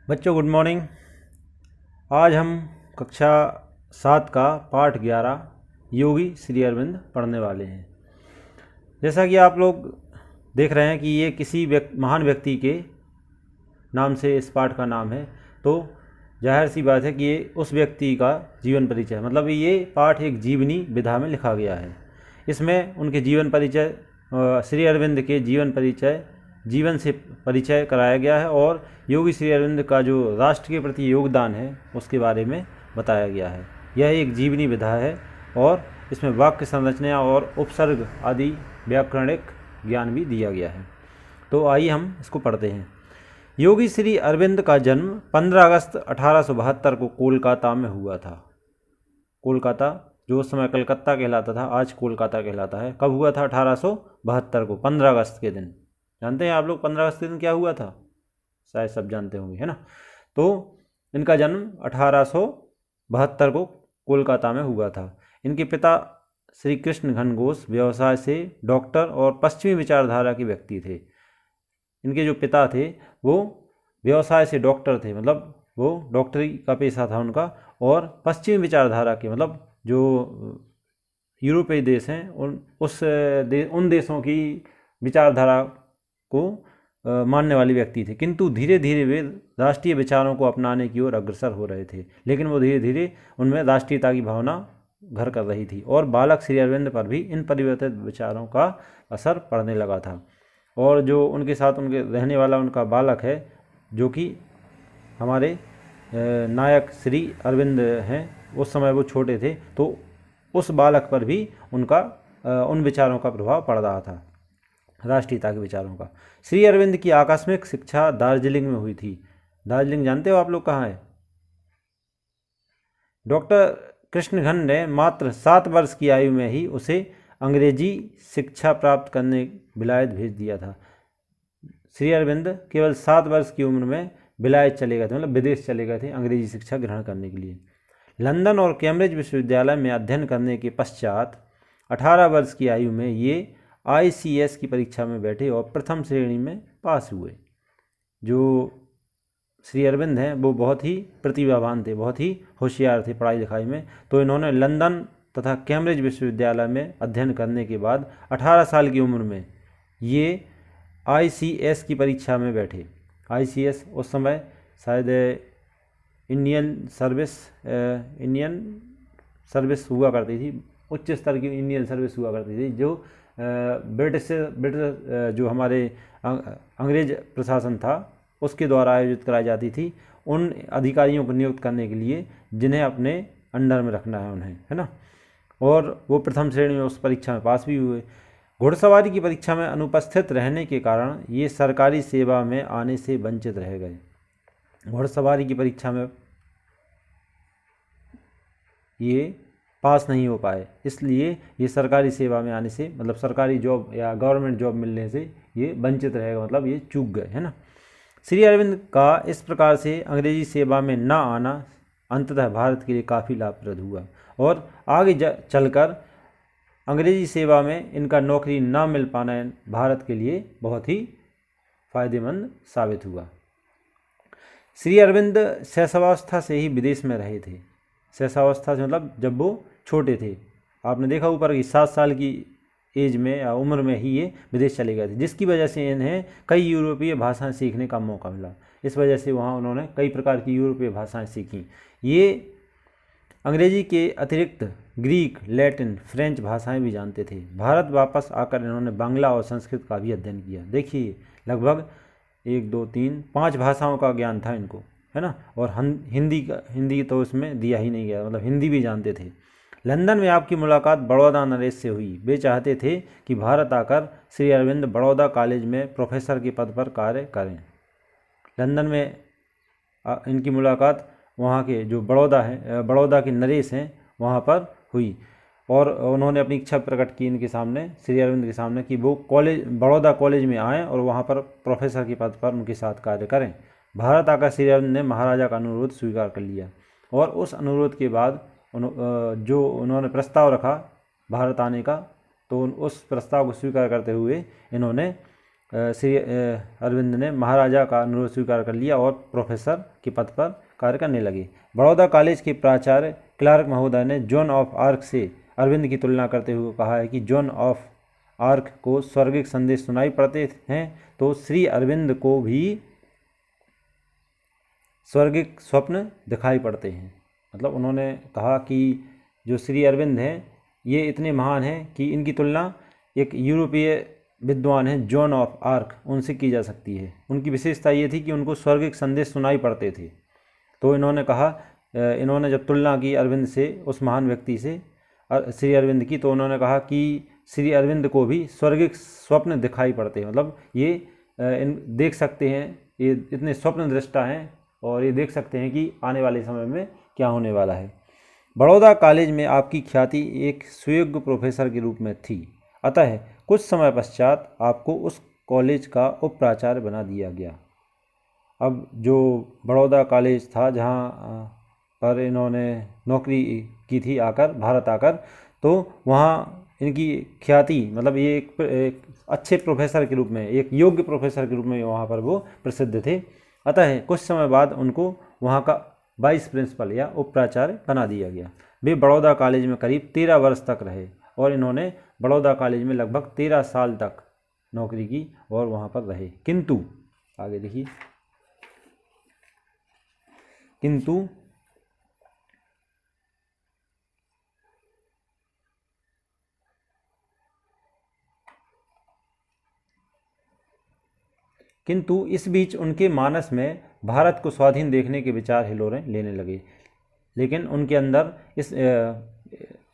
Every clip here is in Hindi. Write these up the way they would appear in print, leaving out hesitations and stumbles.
बच्चों गुड मॉर्निंग। आज हम कक्षा 7 का पाठ 11 योगी श्री अरविंद पढ़ने वाले हैं। जैसा कि आप लोग देख रहे हैं कि ये किसी महान व्यक्ति के नाम से इस पाठ का नाम है, तो जाहिर सी बात है कि ये उस व्यक्ति का जीवन परिचय, मतलब ये पाठ एक जीवनी विधा में लिखा गया है। इसमें उनके जीवन परिचय, श्री अरविंद के जीवन से परिचय कराया गया है और योगी श्री अरविंद का जो राष्ट्र के प्रति योगदान है उसके बारे में बताया गया है। यह एक जीवनी विधा है और इसमें वाक्य संरचना और उपसर्ग आदि व्याकरणिक ज्ञान भी दिया गया है। तो आइए हम इसको पढ़ते हैं। योगी श्री अरविंद का जन्म 15 अगस्त 1872 को कोलकाता में हुआ था। कोलकाता जो उस समय कलकत्ता कहलाता था, आज कोलकाता कहलाता है। कब हुआ था? 1872 को, 15 अगस्त के दिन। जानते हैं आप लोग 15 अगस्त के दिन क्या हुआ था? शायद सब जानते होंगे, है ना। तो इनका जन्म 1872 को कोलकाता में हुआ था। इनके पिता श्री कृष्ण घनघोष व्यवसाय से डॉक्टर और पश्चिमी विचारधारा के व्यक्ति थे। इनके जो पिता थे वो व्यवसाय से डॉक्टर थे, मतलब वो डॉक्टरी का पेशा था उनका, और पश्चिमी विचारधारा के, मतलब जो यूरोपीय देश हैं उन देशों की विचारधारा को मानने वाले व्यक्ति थे। किंतु धीरे धीरे वे राष्ट्रीय विचारों को अपनाने की ओर अग्रसर हो रहे थे, लेकिन वो धीरे धीरे उनमें राष्ट्रीयता की भावना घर कर रही थी और बालक श्री अरविंद पर भी इन परिवर्तित विचारों का असर पड़ने लगा था। और जो उनके साथ उनके रहने वाला उनका बालक है, जो कि हमारे नायक श्री अरविंद हैं, उस समय वो छोटे थे, तो उस बालक पर भी उनका उन विचारों का प्रभाव पड़ रहा था, राष्ट्रीयता के विचारों का। श्री अरविंद की आकस्मिक शिक्षा दार्जिलिंग में हुई थी। दार्जिलिंग जानते हो आप लोग कहाँ है? डॉक्टर कृष्णघन ने मात्र 7 वर्ष की आयु में ही उसे अंग्रेजी शिक्षा प्राप्त करने विलायत भेज दिया था। श्री अरविंद केवल 7 वर्ष की उम्र में विलायत चले गए थे, मतलब विदेश चले गए थे अंग्रेजी शिक्षा ग्रहण करने के लिए। लंदन और कैम्ब्रिज विश्वविद्यालय में अध्ययन करने के पश्चात 18 वर्ष की आयु में ये ICS की परीक्षा में बैठे और प्रथम श्रेणी में पास हुए। जो श्री अरविंद हैं वो बहुत ही प्रतिभावान थे, बहुत ही होशियार थे पढ़ाई लिखाई में। तो इन्होंने लंदन तथा कैम्ब्रिज विश्वविद्यालय में अध्ययन करने के बाद 18 साल की उम्र में ये ICS की परीक्षा में बैठे। ICS उस समय शायद इंडियन सर्विस हुआ करती थी, उच्च स्तर की इंडियन सर्विस हुआ करती थी, जो ब्रिटिश जो हमारे अंग्रेज प्रशासन था उसके द्वारा आयोजित कराई जाती थी, उन अधिकारियों को नियुक्त करने के लिए जिन्हें अपने अंडर में रखना है उन्हें, है ना। और वो प्रथम श्रेणी में उस परीक्षा में पास भी हुए। घुड़सवारी की परीक्षा में अनुपस्थित रहने के कारण ये सरकारी सेवा में आने से वंचित रह गए। घुड़सवारी की परीक्षा में ये पास नहीं हो पाए, इसलिए ये सरकारी सेवा में आने से, मतलब सरकारी जॉब या गवर्नमेंट जॉब मिलने से ये वंचित रहेगा, मतलब ये चूक गए, है ना। श्री अरविंद का इस प्रकार से अंग्रेजी सेवा में न आना अंततः भारत के लिए काफ़ी लाभप्रद हुआ और आगे चलकर अंग्रेजी सेवा में इनका नौकरी न मिल पाना भारत के लिए बहुत ही फायदेमंद साबित हुआ। श्री अरविंद शैशवावस्था से ही विदेश में रहे थे। शैशवावस्था से मतलब जब वो छोटे थे। आपने देखा ऊपर की 7 साल की एज में या उम्र में ही ये विदेश चले गए थे, जिसकी वजह से इन्हें कई यूरोपीय भाषाएं सीखने का मौका मिला। इस वजह से वहाँ उन्होंने कई प्रकार की यूरोपीय भाषाएं सीखी। ये अंग्रेजी के अतिरिक्त ग्रीक, लैटिन, फ्रेंच भाषाएं भी जानते थे। भारत वापस आकर इन्होंने बांग्ला और संस्कृत का भी अध्ययन किया। देखिए लगभग 1 2 3 5 भाषाओं का ज्ञान था इनको, है ना। और हिंदी तो उसमें दिया ही नहीं गया, मतलब हिंदी भी जानते थे। लंदन में आपकी मुलाकात बड़ौदा नरेश से हुई। वे चाहते थे कि भारत आकर श्री अरविंद बड़ौदा कॉलेज में प्रोफेसर के पद पर कार्य करें। लंदन में इनकी मुलाकात वहाँ के जो बड़ौदा के नरेश हैं वहाँ पर हुई और उन्होंने अपनी इच्छा प्रकट की इनके सामने, श्री अरविंद के सामने, कि वो बड़ौदा कॉलेज में आएँ और वहाँ पर प्रोफेसर के पद पर उनके साथ कार्य करें। भारत आकर श्री अरविंद ने महाराजा का अनुरोध स्वीकार कर लिया और उस अनुरोध के बाद जो उन्होंने प्रस्ताव रखा भारत आने का, तो उस प्रस्ताव को स्वीकार करते हुए इन्होंने श्री अरविंद ने महाराजा का अनुरोध स्वीकार कर लिया और प्रोफेसर के पद पर कार्य करने लगे। बड़ौदा कॉलेज के प्राचार्य क्लार्क महोदय ने जॉन ऑफ आर्क से अरविंद की तुलना करते हुए कहा है कि जॉन ऑफ आर्क को स्वर्गिक संदेश सुनाई पड़ते हैं तो श्री अरविंद को भी स्वर्गिक स्वप्न दिखाई पड़ते हैं। मतलब उन्होंने कहा कि जो श्री अरविंद हैं ये इतने महान हैं कि इनकी तुलना एक यूरोपीय विद्वान हैं जॉन ऑफ आर्क उनसे की जा सकती है। उनकी विशेषता ये थी कि उनको स्वर्गिक संदेश सुनाई पड़ते थे। तो इन्होंने कहा, इन्होंने जब तुलना की अरविंद से, उस महान व्यक्ति से श्री अरविंद की, तो उन्होंने कहा कि श्री अरविंद को भी स्वर्गिक स्वप्न दिखाई पड़ते हैं। मतलब ये देख सकते हैं, ये इतने स्वप्न दृष्टा हैं और ये देख सकते हैं कि आने वाले समय में क्या होने वाला है। बड़ौदा कॉलेज में आपकी ख्याति एक सुयोग्य प्रोफेसर के रूप में थी, अतः कुछ समय पश्चात आपको उस कॉलेज का उप प्राचार्य बना दिया गया। अब जो बड़ौदा कॉलेज था जहाँ पर इन्होंने नौकरी की थी आकर, भारत आकर, तो वहाँ इनकी ख्याति, मतलब ये एक अच्छे प्रोफेसर के रूप में, एक योग्य प्रोफेसर के रूप में वहाँ पर वो प्रसिद्ध थे। अतः कुछ समय बाद उनको वहाँ का वाइस प्रिंसिपल या उप प्राचार्य बना दिया गया। वे बड़ौदा कॉलेज में करीब 13 वर्ष तक रहे और इन्होंने बड़ौदा कॉलेज में लगभग 13 साल तक नौकरी की और वहाँ पर रहे। किंतु आगे देखिए, किंतु इस बीच उनके मानस में भारत को स्वाधीन देखने के विचार हिलोरें लेने लगे। लेकिन उनके अंदर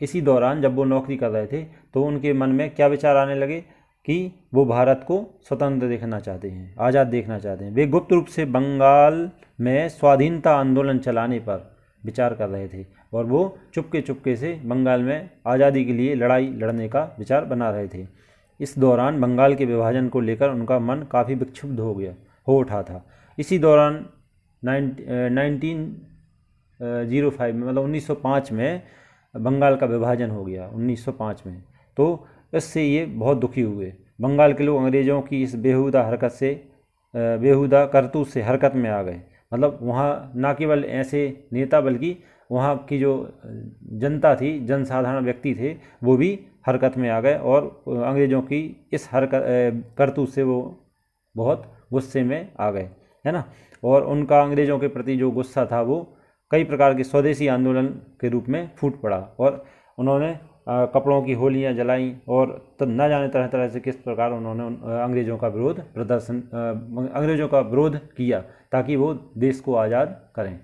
इसी दौरान जब वो नौकरी कर रहे थे तो उनके मन में क्या विचार आने लगे कि वो भारत को स्वतंत्र देखना चाहते हैं, आज़ाद देखना चाहते हैं। वे गुप्त रूप से बंगाल में स्वाधीनता आंदोलन चलाने पर विचार कर रहे थे और वो चुपके से बंगाल में आज़ादी के लिए लड़ाई लड़ने का विचार बना रहे थे। इस दौरान बंगाल के विभाजन को लेकर उनका मन काफ़ी विक्षुब्ध हो उठा था। इसी दौरान 1905 में, मतलब 1905 में बंगाल का विभाजन हो गया 1905 में। तो इससे ये बहुत दुखी हुए। बंगाल के लोग अंग्रेज़ों की इस बेहुदा करतूत से हरकत में आ गए। मतलब वहाँ न केवल ऐसे नेता बल्कि वहाँ की जो जनता थी, जनसाधारण व्यक्ति थे, वो भी हरकत में आ गए और अंग्रेज़ों की इस करतूत से वो बहुत गुस्से में आ गए, है ना। और उनका अंग्रेज़ों के प्रति जो गुस्सा था वो कई प्रकार के स्वदेशी आंदोलन के रूप में फूट पड़ा और उन्होंने कपड़ों की होलियाँ जलाईं और न जाने तरह तरह से किस प्रकार उन्होंने अंग्रेज़ों का विरोध किया ताकि वो देश को आज़ाद करें।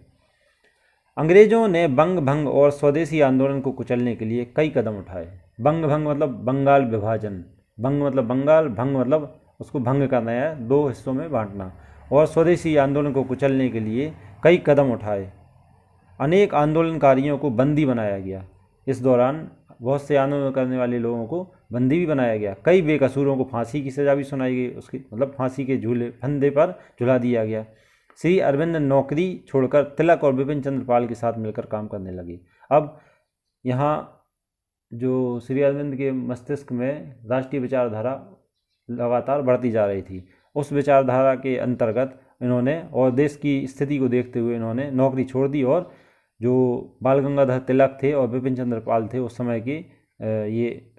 अंग्रेज़ों ने बंग भंग और स्वदेशी आंदोलन को कुचलने के लिए कई कदम उठाए। बंग भंग मतलब बंगाल विभाजन, बंग मतलब बंगाल, भंग मतलब उसको भंग करना है, 2 हिस्सों में बांटना, और स्वदेशी आंदोलन को कुचलने के लिए कई कदम उठाए। अनेक आंदोलनकारियों को बंदी बनाया गया। इस दौरान बहुत से आंदोलन करने वाले लोगों को बंदी भी बनाया गया। कई बेकसूरों को फांसी की सज़ा भी सुनाई गई, उसकी मतलब फांसी के फंदे पर झुला दिया गया। श्री अरविंद नौकरी छोड़कर तिलक और बिपिन चंद्र पाल के साथ मिलकर काम करने लगे। अब यहाँ जो श्री अरविंद के मस्तिष्क में राष्ट्रीय विचारधारा लगातार बढ़ती जा रही थी, उस विचारधारा के अंतर्गत इन्होंने और देश की स्थिति को देखते हुए इन्होंने नौकरी छोड़ दी और जो बाल गंगाधर तिलक थे और बिपिन चंद्र पाल थे उस समय के ये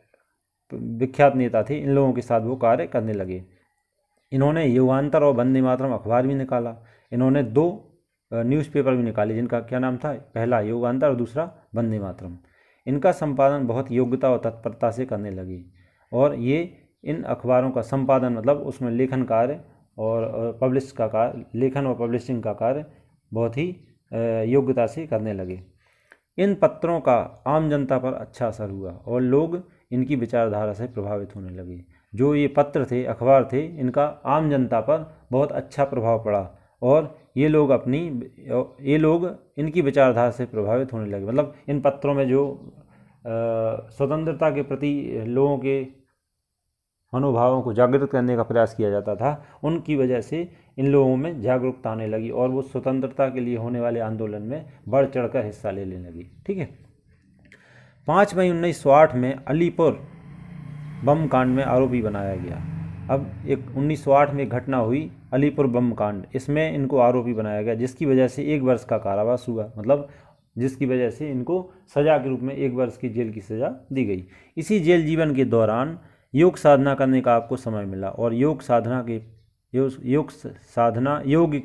विख्यात नेता थे, इन लोगों के साथ वो कार्य करने लगे। इन्होंने युगांतर और वंदे मातरम अखबार भी निकाला। इन्होंने 2 न्यूज़पेपर भी निकाले जिनका क्या नाम था, पहला युगांतर और दूसरा वंदे मातरम। इनका संपादन बहुत योग्यता और तत्परता से करने लगे और ये इन अखबारों का संपादन मतलब उसमें लेखन कार्य और लेखन और पब्लिशिंग का कार्य बहुत ही योग्यता से करने लगे। इन पत्रों का आम जनता पर अच्छा असर हुआ और लोग इनकी विचारधारा से प्रभावित होने लगे। जो ये पत्र थे, अखबार थे, इनका आम जनता पर बहुत अच्छा प्रभाव पड़ा और ये लोग इनकी विचारधारा से प्रभावित होने लगे। मतलब इन पत्रों में जो स्वतंत्रता के प्रति लोगों के मनोभावों को जागृत करने का प्रयास किया जाता था, उनकी वजह से इन लोगों में जागरूकता आने लगी और वो स्वतंत्रता के लिए होने वाले आंदोलन में बढ़ चढ़कर हिस्सा लेने लगी। ठीक है। 5 मई 1908 में अलीपुर बम कांड में आरोपी बनाया गया। अब एक 1908 में एक घटना हुई, अलीपुर बम कांड। इसमें इनको आरोपी बनाया गया, जिसकी वजह से 1 वर्ष का कारावास हुआ, मतलब जिसकी वजह से इनको सज़ा के रूप में 1 वर्ष की जेल की सज़ा दी गई। इसी जेल जीवन के दौरान योग साधना करने का आपको समय मिला और योग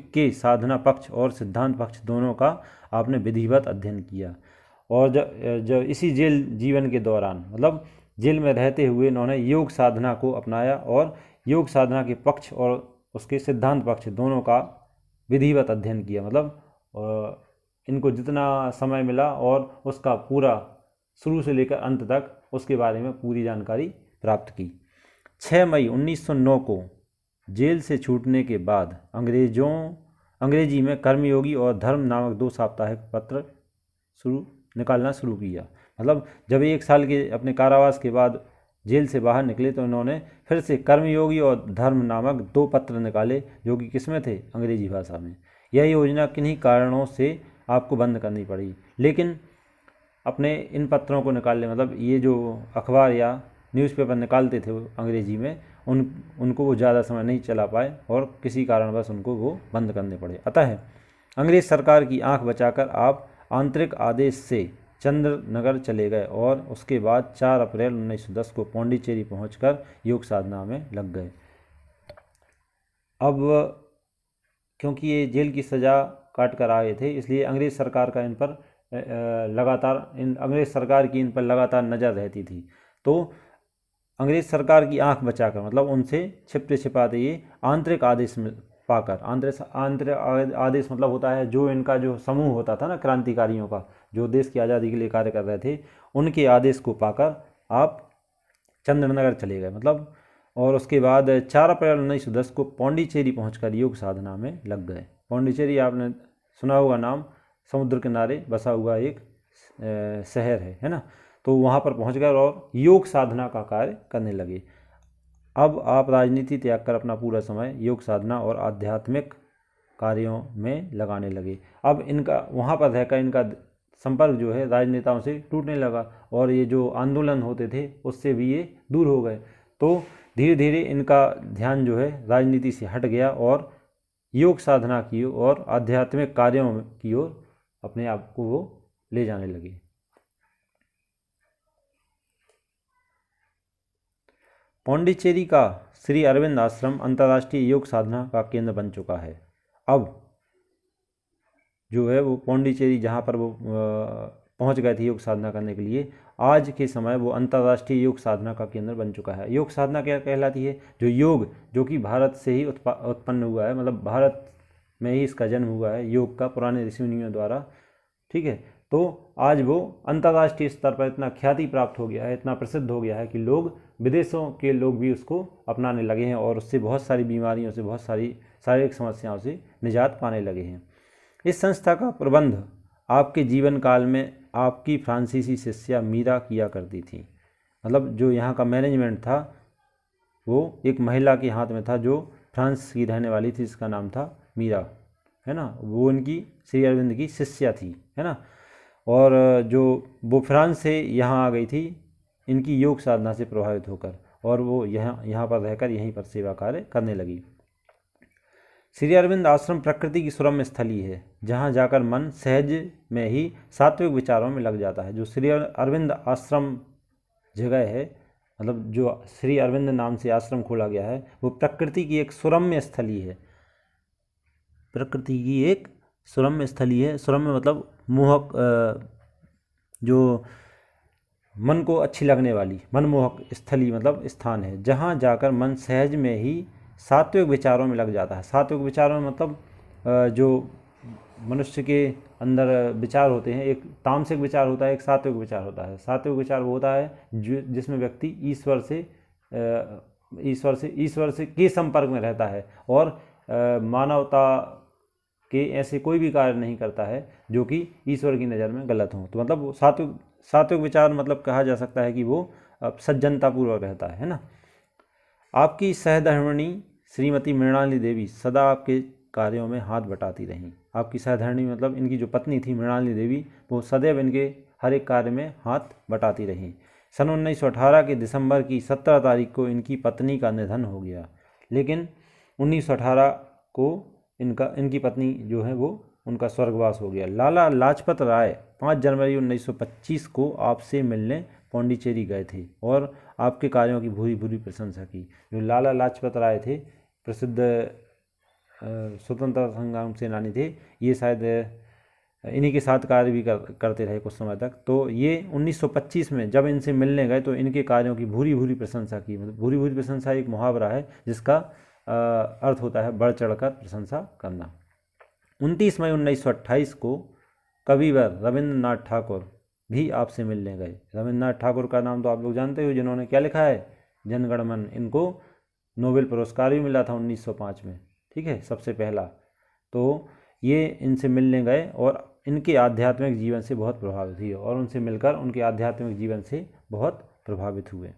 के साधना पक्ष और सिद्धांत पक्ष दोनों का आपने विधिवत अध्ययन किया। और जब इसी जेल जीवन के दौरान, मतलब जेल में रहते हुए, इन्होंने योग साधना को अपनाया और योग साधना के पक्ष और उसके सिद्धांत पक्ष दोनों का विधिवत अध्ययन किया। मतलब इनको जितना समय मिला और उसका पूरा शुरू से लेकर अंत तक उसके बारे में पूरी जानकारी प्राप्त की। 6 मई 1909 को जेल से छूटने के बाद अंग्रेजी में कर्मयोगी और धर्म नामक 2 साप्ताहिक पत्र निकालना शुरू किया। मतलब जब 1 साल के अपने कारावास के बाद जेल से बाहर निकले तो इन्होंने फिर से कर्मयोगी और धर्म नामक 2 पत्र निकाले, जो कि किसमें थे? अंग्रेजी भाषा में। यह योजना किन्हीं कारणों से आपको बंद करनी पड़ी, लेकिन अपने इन पत्रों को निकालने, मतलब ये जो अखबार या न्यूज़पेपर निकालते थे अंग्रेजी में, उनको वो ज़्यादा समय नहीं चला पाए और किसी कारणवश उनको वो बंद करने पड़े। अतः अंग्रेज सरकार की आंख बचाकर आप आंतरिक आदेश से चंद्रनगर चले गए और उसके बाद 4 अप्रैल 1910 को पौंडीचेरी पहुंचकर योग साधना में लग गए। अब क्योंकि ये जेल की सज़ा काट कर आए थे, इसलिए अंग्रेज सरकार का इन पर लगातार नज़र रहती थी। तो अंग्रेज सरकार की आंख बचाकर, मतलब उनसे छिपते छिपाते ये आंतरिक आदेश पाकर, आंतरिक आदेश मतलब होता है जो इनका जो समूह होता था ना क्रांतिकारियों का, जो देश की आज़ादी के लिए कार्य कर रहे थे, उनके आदेश को पाकर आप चंद्रनगर चले गए। मतलब और उसके बाद 4 अप्रैल 1910 को पौंडीचेरी पहुंचकर योग साधना में लग गए। पौंडीचेरी आपने सुना होगा नाम, समुद्र किनारे बसा हुआ एक शहर है ना। तो वहाँ पर पहुँच गए और योग साधना का कार्य करने लगे। अब आप राजनीति त्याग कर अपना पूरा समय योग साधना और आध्यात्मिक कार्यों में लगाने लगे। अब इनका वहाँ पर रहकर इनका संपर्क जो है राजनेताओं से टूटने लगा और ये जो आंदोलन होते थे उससे भी ये दूर हो गए। तो धीरे धीरे इनका ध्यान जो है राजनीति से हट गया और योग साधना की और आध्यात्मिक कार्यों की ओर अपने आप को वो ले जाने लगे। पौंडीचेरी का श्री अरविंद आश्रम अंतर्राष्ट्रीय योग साधना का केंद्र बन चुका है। अब जो है वो पौंडीचेरी जहाँ पर वो पहुँच गए थे योग साधना करने के लिए, आज के समय वो अंतर्राष्ट्रीय योग साधना का केंद्र बन चुका है। योग साधना क्या कहलाती है? जो योग जो कि भारत से ही उत्पन्न हुआ है, मतलब भारत में ही इसका जन्म हुआ है योग का, पुराने ऋषि मुनियों द्वारा। ठीक है, तो आज वो अंतर्राष्ट्रीय स्तर पर इतना ख्याति प्राप्त हो गया है, इतना प्रसिद्ध हो गया है कि लोग, विदेशों के लोग भी उसको अपनाने लगे हैं और उससे बहुत सारी बीमारियों से, बहुत सारी शारीरिक समस्याओं से निजात पाने लगे हैं। इस संस्था का प्रबंध आपके जीवन काल में आपकी फ्रांसीसी शिष्या मीरा किया करती थी। मतलब जो यहाँ का मैनेजमेंट था वो एक महिला के हाथ में था, जो फ्रांस की रहने वाली थी, जिसका नाम था मीरा, है ना। वो इनकी श्री अरविंद की शिष्या थी, है ना। और जो वो फ्रांस से यहाँ आ गई थी इनकी योग साधना से प्रभावित होकर, और वो यहाँ पर रहकर यहीं पर सेवा कार्य करने लगी। श्री अरविंद आश्रम प्रकृति की सुरम्य स्थली है, जहाँ जाकर मन सहज में ही सात्विक विचारों में लग जाता है। जो श्री अरविंद आश्रम जगह है, मतलब जो श्री अरविंद नाम से आश्रम खोला गया है, वो प्रकृति की एक सुरम्य स्थली है। प्रकृति की एक सुरम्य स्थली है। सुरम्य मतलब मोहक, जो मन को अच्छी लगने वाली, मनमोहक स्थली मतलब स्थान है, जहाँ जाकर मन सहज में ही सात्विक विचारों में लग जाता है। सात्विक विचारों में मतलब जो मनुष्य के अंदर विचार होते हैं, एक तामसिक विचार होता है, एक सात्विक विचार होता है। सात्विक विचार वो होता है जिसमें व्यक्ति ईश्वर से के संपर्क में रहता है और मानवता के ऐसे कोई भी कार्य नहीं करता है जो कि ईश्वर की नज़र में गलत हो। तो मतलब सात्विक विचार मतलब कहा जा सकता है कि वो सज्जनतापूर्वक रहता है ना। आपकी सहधर्मिणी श्रीमती मृणालिनी देवी सदा आपके कार्यों में हाथ बटाती रहीं। आपकी सहधर्मिणी मतलब इनकी जो पत्नी थी मृणालिनी देवी, वो सदैव इनके हर एक कार्य में हाथ बटाती रहीं। सन 1918 के दिसंबर की 17 तारीख को इनकी पत्नी का निधन हो गया। लेकिन 1918 को इनकी पत्नी जो है वो उनका स्वर्गवास हो गया। लाला लाजपत राय 5 जनवरी 1925 को आपसे मिलने पौंडीचेरी गए थे और आपके कार्यों की भूरी भूरी प्रशंसा की। जो लाला लाजपत राय थे, प्रसिद्ध स्वतंत्रता संग्राम सेनानी थे, ये शायद इन्हीं के साथ कार्य भी करते रहे कुछ समय तक। तो ये 1925 में जब इनसे मिलने गए तो इनके कार्यों की भूरी भूरी प्रशंसा की। मतलब भूरी भूरी प्रशंसा एक मुहावरा है जिसका अर्थ होता है बढ़ चढ़कर प्रशंसा करना। 29 मई 1928 को कविवर रविंद्रनाथ ठाकुर भी आपसे मिलने गए। रविंद्रनाथ ठाकुर का नाम तो आप लोग जानते हो, जिन्होंने क्या लिखा है, जन गण मन। इनको नोबेल पुरस्कार भी मिला था 1905 में, ठीक है, सबसे पहला। तो ये इनसे मिलने गए और इनके आध्यात्मिक जीवन से बहुत प्रभावित हुए और उनसे मिलकर उनके आध्यात्मिक जीवन से बहुत प्रभावित हुए।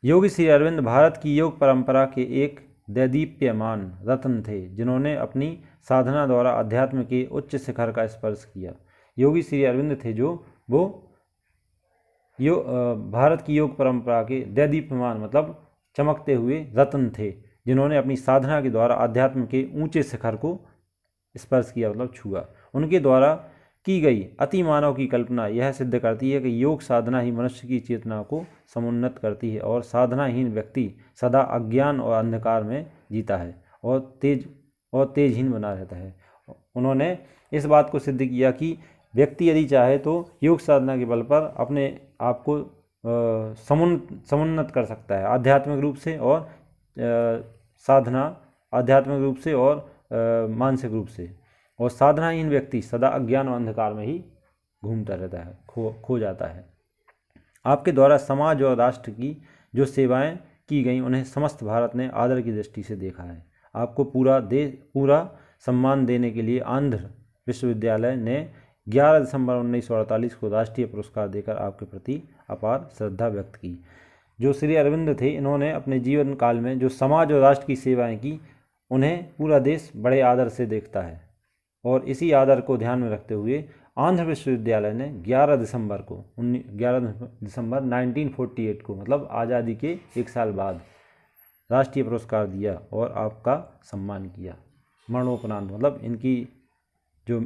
योगी श्री अरविंद भारत की योग परंपरा के एक दैदीप्यमान रत्न थे, जिन्होंने अपनी साधना द्वारा अध्यात्म के उच्च शिखर का स्पर्श किया। योगी श्री अरविंद थे जो वो भारत की योग परंपरा के दैदीप्यमान मतलब चमकते हुए रत्न थे, जिन्होंने अपनी साधना के द्वारा अध्यात्म के ऊंचे शिखर को स्पर्श किया, मतलब छुआ। उनके द्वारा की गई अति मानव की कल्पना यह सिद्ध करती है कि योग साधना ही मनुष्य की चेतना को समुन्नत करती है और साधनाहीन व्यक्ति सदा अज्ञान और अंधकार में जीता है और तेजहीन बना रहता है। उन्होंने इस बात को सिद्ध किया कि व्यक्ति यदि चाहे तो योग साधना के बल पर अपने आप को समुन्नत कर सकता है आध्यात्मिक रूप से और साधना आध्यात्मिक रूप से और मानसिक रूप से। और साधनाहीन व्यक्ति सदा अज्ञान और अंधकार में ही घूमता रहता है, खो जाता है। आपके द्वारा समाज और राष्ट्र की जो सेवाएं की गई उन्हें समस्त भारत ने आदर की दृष्टि से देखा है। आपको पूरा सम्मान देने के लिए आंध्र विश्वविद्यालय ने 11 दिसंबर 1948 को राष्ट्रीय पुरस्कार देकर आपके प्रति अपार श्रद्धा व्यक्त की। जो श्री अरविंद थे, इन्होंने अपने जीवन काल में जो समाज और राष्ट्र की सेवाएं की, उन्हें पूरा देश बड़े आदर से देखता है। और इसी आदर को ध्यान में रखते हुए आंध्र विश्वविद्यालय ने 11 दिसंबर 1948 को, मतलब आज़ादी के 1 साल बाद, राष्ट्रीय पुरस्कार दिया और आपका सम्मान किया मरणोपरांत। मतलब इनकी जो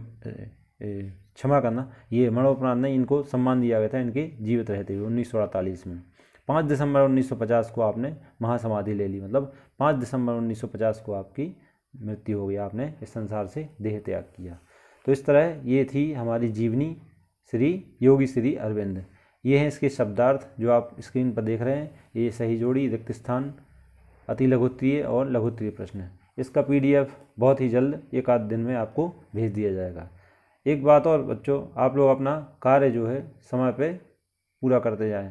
क्षमा करना, ये मरणोपरांत नहीं, इनको सम्मान दिया गया था इनके जीवित रहते हुए 1948 में। 5 दिसंबर 1950 को आपने महासमाधि ले ली, मतलब 5 दिसंबर 1950 को आपकी मृत्यु हो गई, आपने इस संसार से देह त्याग किया। तो इस तरह ये थी हमारी जीवनी श्री योगी श्री अरविंद। ये हैं इसके शब्दार्थ जो आप स्क्रीन पर देख रहे हैं। ये सही जोड़ी, रिक्त स्थान, अति लघुत्तरीय और लघुत्तरीय प्रश्न। इसका PDF बहुत ही जल्द 1 आध दिन में आपको भेज दिया जाएगा। एक बात और बच्चों, आप लोग अपना कार्य जो है समय पे पूरा करते जाएं।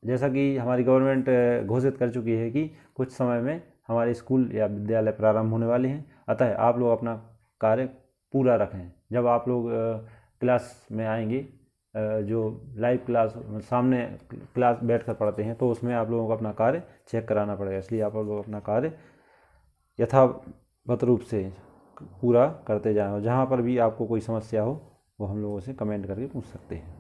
जैसा कि हमारी गवर्नमेंट घोषित कर चुकी है कि कुछ समय में हमारे स्कूल या विद्यालय प्रारंभ होने वाले हैं, अतः आप लोग अपना कार्य पूरा रखें। जब आप लोग क्लास में आएंगे, जो लाइव क्लास सामने क्लास बैठकर पढ़ते हैं, तो उसमें आप लोगों को अपना कार्य चेक कराना पड़ेगा। इसलिए आप लोग अपना कार्य यथावत रूप से पूरा करते जाएं और जहाँ पर भी आपको कोई समस्या हो वो हम लोगों से कमेंट करके पूछ सकते हैं।